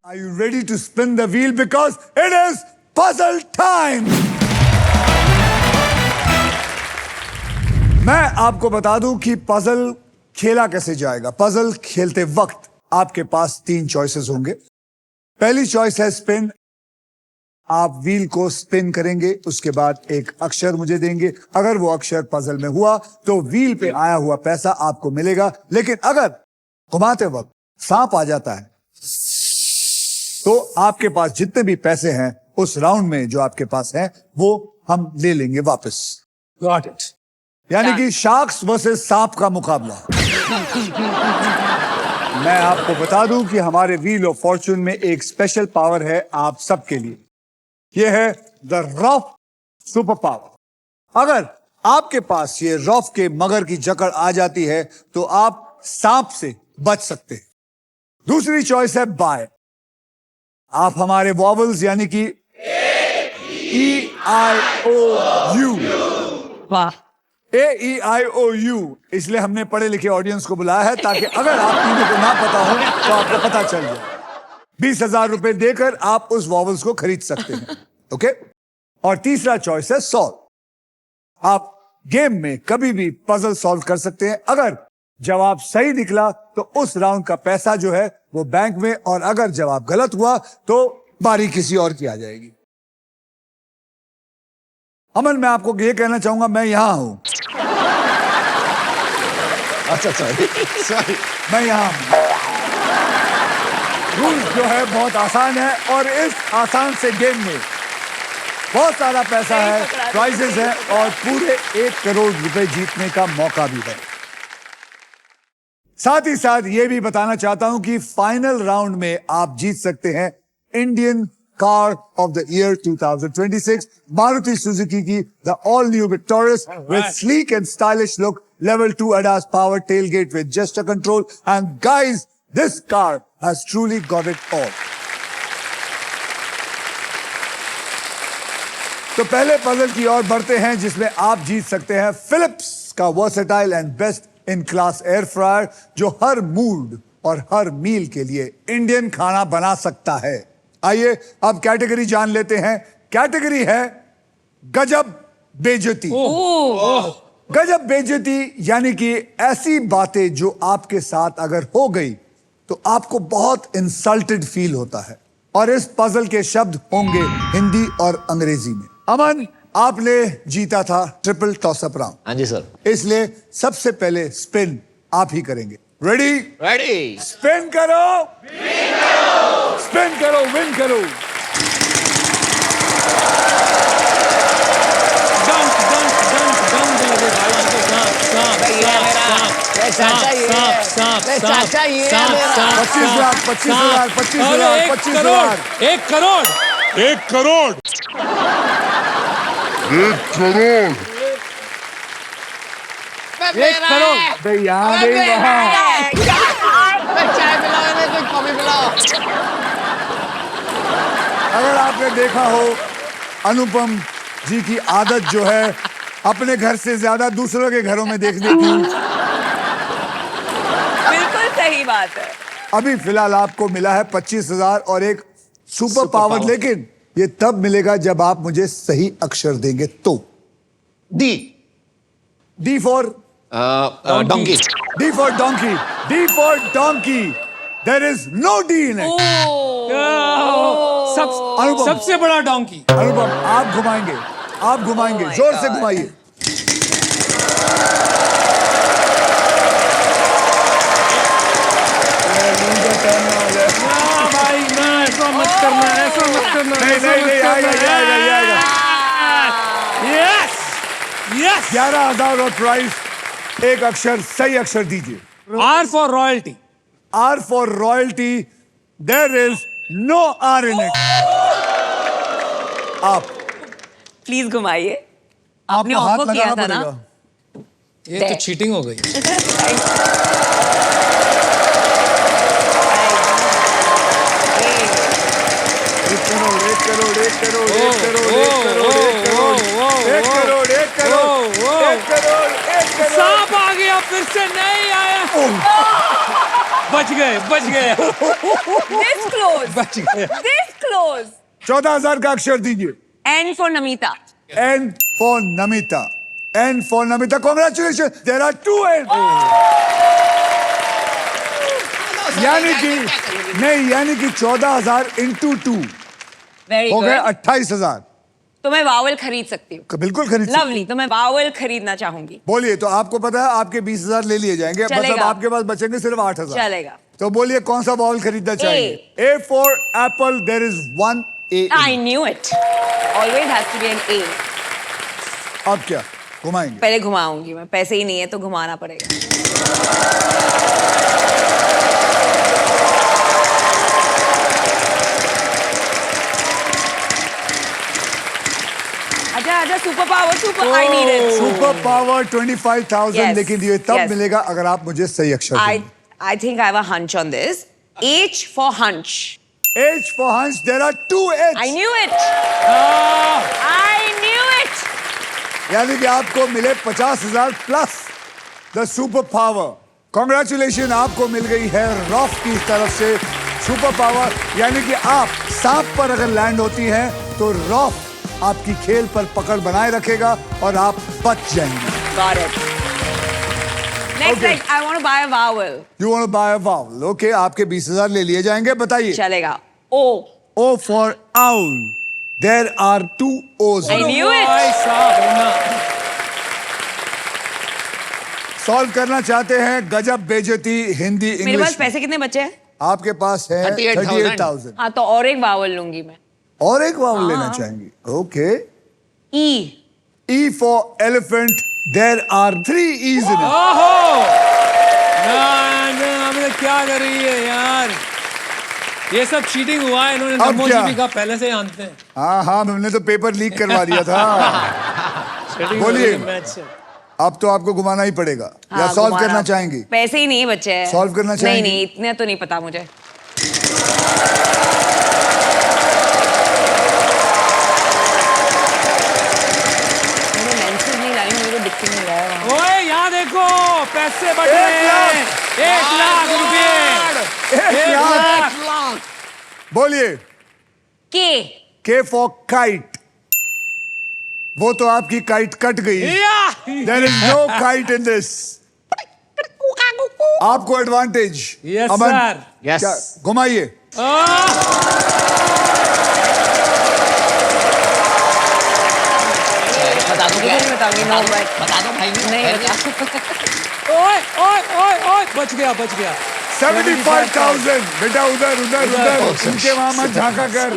Are you ready to spin the wheel? Because it is puzzle time! मैं आपको बता दूं कि पजल खेला कैसे जाएगा। पजल खेलते वक्त आपके पास 3 चॉइसेस होंगे। पहली चॉइस है स्पिन। आप व्हील को स्पिन करेंगे, उसके बाद एक अक्षर मुझे देंगे। अगर वो अक्षर पजल में हुआ तो व्हील पे आया हुआ पैसा आपको मिलेगा। लेकिन अगर घुमाते वक्त सांप आ जाता है तो आपके पास जितने भी पैसे हैं उस राउंड में जो आपके पास हैं वो हम ले लेंगे वापस। Got it. यानी कि शार्क्स वर्सेस सांप का मुकाबला। मैं आपको बता दूं कि हमारे व्हील ऑफ फॉर्चून में एक स्पेशल पावर है आप सबके लिए। यह है द रॉफ सुपर पावर। अगर आपके पास ये रॉफ के मगर की जकड़ आ जाती है तो आप सांप से बच सकते हैं। दूसरी चॉइस है बाय। आप हमारे वॉवल्स यानी कि EIOU, वाह, AEIOU, इसलिए हमने पढ़े लिखे ऑडियंस को बुलाया है ताकि अगर आप तीनों को ना पता हो तो आपको पता चल जाए। 20,000 रुपए देकर आप उस वॉवल्स को खरीद सकते हैं। ओके। और तीसरा चॉइस है सॉल्व। आप गेम में कभी भी पजल सॉल्व कर सकते हैं। अगर जवाब सही निकला तो उस राउंड का पैसा जो है वो बैंक में, और अगर जवाब गलत हुआ तो बारी किसी और की आ जाएगी। अमन, मैं आपको ये कहना चाहूंगा, मैं यहां हूं। अच्छा सॉरी, मैं यहां हूं। रूल्स जो है बहुत आसान है और इस आसान से गेम में बहुत सारा पैसा है, प्राइजेस है और पूरे 1 करोड़ रुपए जीतने का मौका भी है। साथ ही साथ ये भी बताना चाहता हूं कि फाइनल राउंड में आप जीत सकते हैं Indian car of the year 2026 Maruti Suzuki की the all new Victoris with sleek and stylish look, level 2 ADAS power tailgate with gesture control, and guys, this car has truly got it all. तो पहले puzzle की ओर बढ़ते हैं जिसमें आप जीत सकते हैं फिलिप्स का versatile and best in class air fryer जो हर मूड और हर मील के लिए इंडियन खाना बना सकता है। आइए अब कैटेगरी जान लेते हैं। कैटेगरी है गजब बेइज्जती। गजब बेइज्जती यानी कि ऐसी बातें जो आपके साथ अगर हो गई तो आपको बहुत इंसल्टेड फील होता है। और इस पजल के शब्द होंगे हिंदी और अंग्रेजी में। अमन, आपने जीता था ट्रिपल टॉसअप राउंड। हाँ जी सर। इसलिए सबसे पहले स्पिन आप ही करेंगे। रेडी? रेडी। स्पिन करो, स्पिन करो, विन करो। चाचा ये 25,000 1 करोड़। 1 करोड़। यहाँ नहीं वहाँ। चाय पिलाओ, कोई कॉफी पिलाओ। अगर आपने देखा हो अनुपम जी की आदत जो है अपने घर से ज्यादा दूसरों के घरों में देखने की, बिल्कुल सही बात है। अभी फिलहाल आपको मिला है 25,000 और एक सुपर पावर, लेकिन ये तब मिलेगा जब आप मुझे सही अक्षर देंगे तो। D for donkey. D for donkey. D for donkey. There is no D in it. सबसे बड़ा डोंकी। अनुपम, आप घुमाएंगे, आप घुमाएंगे, जोर से घुमाइए। भाई ना, ऐसा मत करना, ऐसा मत करना। नहीं, आएगा। Yes yes. 11,000 और प्राइस। एक अक्षर, सही अक्षर दीजिए। R for royalty. R for royalty. There is no R in it. आप प्लीज घुमाइए। आपने आपको हाथ ऑफर किया लगाना था ना। पड़ेगा। ये तो चीटिंग हो गई। एक करोड़। सांप आ गया फिर से नहीं आया। बच गए, बच गए, This close. बच गए। This close. 14,000 का अक्षर दीजिए। N for Namita. N for Namita. N for Namita. Congratulations. There are 2 N. यानी कि नहीं, यानी कि 14,000 into 2 Very हो गए good. 28,000। तो मैं वावल खरीद सकती हूँ। बिल्कुल खरीद सकते हैं। लवली, तो मैं वावल खरीदना चाहूंगी। बोलिए, तो आपको पता है आपके 20,000 ले लिए जाएंगे, मतलब चलेगा। आपके पास बचेंगे सिर्फ 8,000। चलेगा। तो बोलिए कौन सा बॉल खरीदना चाहिए? A for apple. There is 1 A. I knew it. Always has to be an A. अब क्या घुमाएंगे? पहले घुमाऊंगी मैं, पैसे ही नहीं है तो घुमाना पड़ेगा। आजा आजा, super power, super, I need it. Super power 25,000 Yes. लेकिन ये तब Yes. मिलेगा अगर आप मुझे सही अक्षर देंगे। I think I have a hunch on this. H for hunch. H for hunch. There are 2 H. I knew it. I knew it. यानी कि आपको मिले 50,000 plus the super power. Congratulation, आपको मिल गई है रॉफ की तरफ से सुपर पावर। यानी कि आप सांप पर अगर लैंड होती हैं तो रॉफ आपकी खेल पर पकड़ बनाए रखेगा और आप बच जाएंगे। Got it. Next, Okay. I want to buy a vowel. You want to buy a vowel? Okay, आपके 20,000 ले लिए जाएंगे। बताइए। चलेगा। O. O for owl. There are 2 O's. I knew it. भाई साहब, होना। सॉल्व करना चाहते हैं गजब बेइज्जती हिंदी मेरे पास इंग्लिश। पैसे कितने बचे हैं? आपके पास है 38,000। हाँ, तो और एक वावल लूंगी मैं। और एक वावल लेना चाहेंगे? Okay. E. E for elephant. There are 3 E's in it. ओहो, ना, हमें क्या कर रही है यार? ये सब चीटिंग हुआ है, इन्होंने अब नमो क्या? जी का पहले से ही जानते हैं। हाँ हाँ, हमने तो पेपर लीक करवा दिया था। Cheating बोलिए। हो रही है मैच से। अब तो आपको घुमाना ही पड़ेगा। या हाँ, सॉल्व घुमाना। करना चाहेंगी? पैसे ही नहीं बचे हैं। Solve करना नहीं चाहेंगी? नहीं, इतने तो नहीं पता मुझे। मेरे lenses नहीं लाई, मेरे को दिख नहीं रहा है। ओए यहाँ देखो, पैसे बढ़ रहे 1 लाख। हैं। 1 लाख रुपए। 1 लाख। लाख। बोलिए। K. K for kite. वो तो आपकी काइट कट गई। या! There is no kite in this. आपको एडवांटेज। Yes, अमन, sir. Yes. क्या घुमाइए? बता दो क्या? नहीं बताऊंगी, no but बता दो भाई। नहीं बता। ओए ओए ओए ओए, बच गया, बच गया। 75,000। बेटा उधर उधर उधर, उनके वहां मत झांका कर।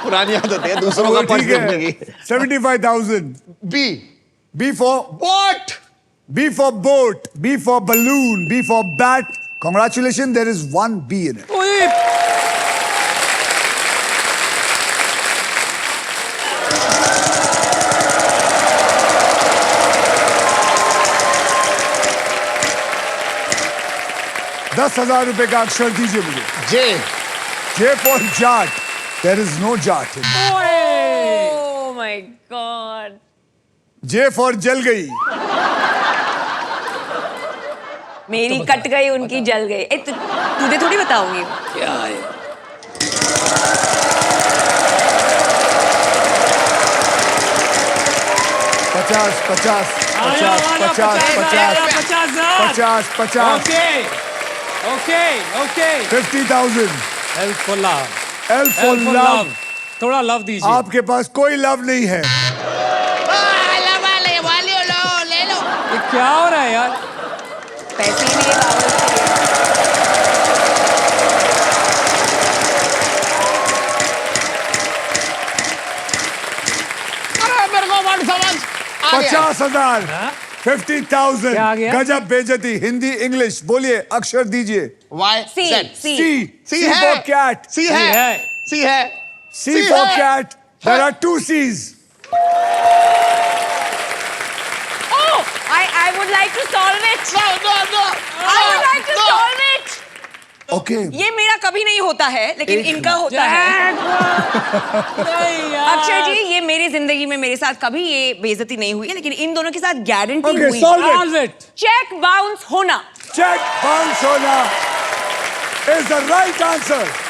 पुरानी आदत है दूसरों वो का पर्स ठीक देखने है। की। 75,000। B. B for What? B for boat. B for balloon. B for bat. Congratulations, there is 1 B in it. ओए, ₹10,000 का अक्षर दीजिए मुझे। J. J for jat. There is no jat in it. ओए। Oh my God. J for जल गई। मेरी cut गई, उनकी जल गई। तुझे थोड़ी बताऊंगी। क्या है? पचास पचास आया वाला 50,000। 50,000। Okay, okay, okay. 50,000। Help for love. L for Help for love। love. थोड़ा लव दीजिए। आपके पास कोई लव नहीं है। ये क्या हो रहा है यार? पैसे ही नहीं है। अरे मेरे को वर्ड समझ आ गया। 50,000। 50,000। क्या आ गया? गजब बेइज्जती हिंदी इंग्लिश। बोलिए अक्षर दीजिए। Y. C. Z. C. C। C C है। for cat। C है। है। C है। C C for है। cat। There are 2 C's. Oh, I would like to solve it. No, no, no. I would like to No. solve it. Okay. ये मेरा कभी नहीं होता है, लेकिन इनका होता है। नहीं यार। अक्षय जी, ये मेरी जिंदगी में मेरे साथ कभी ये बेइज्जती नहीं हुई है, लेकिन इन दोनों के साथ गारंटी Okay, हुई। solve it. Solve it. Cheque bounce होना। चेक बाउंस होना is the right answer.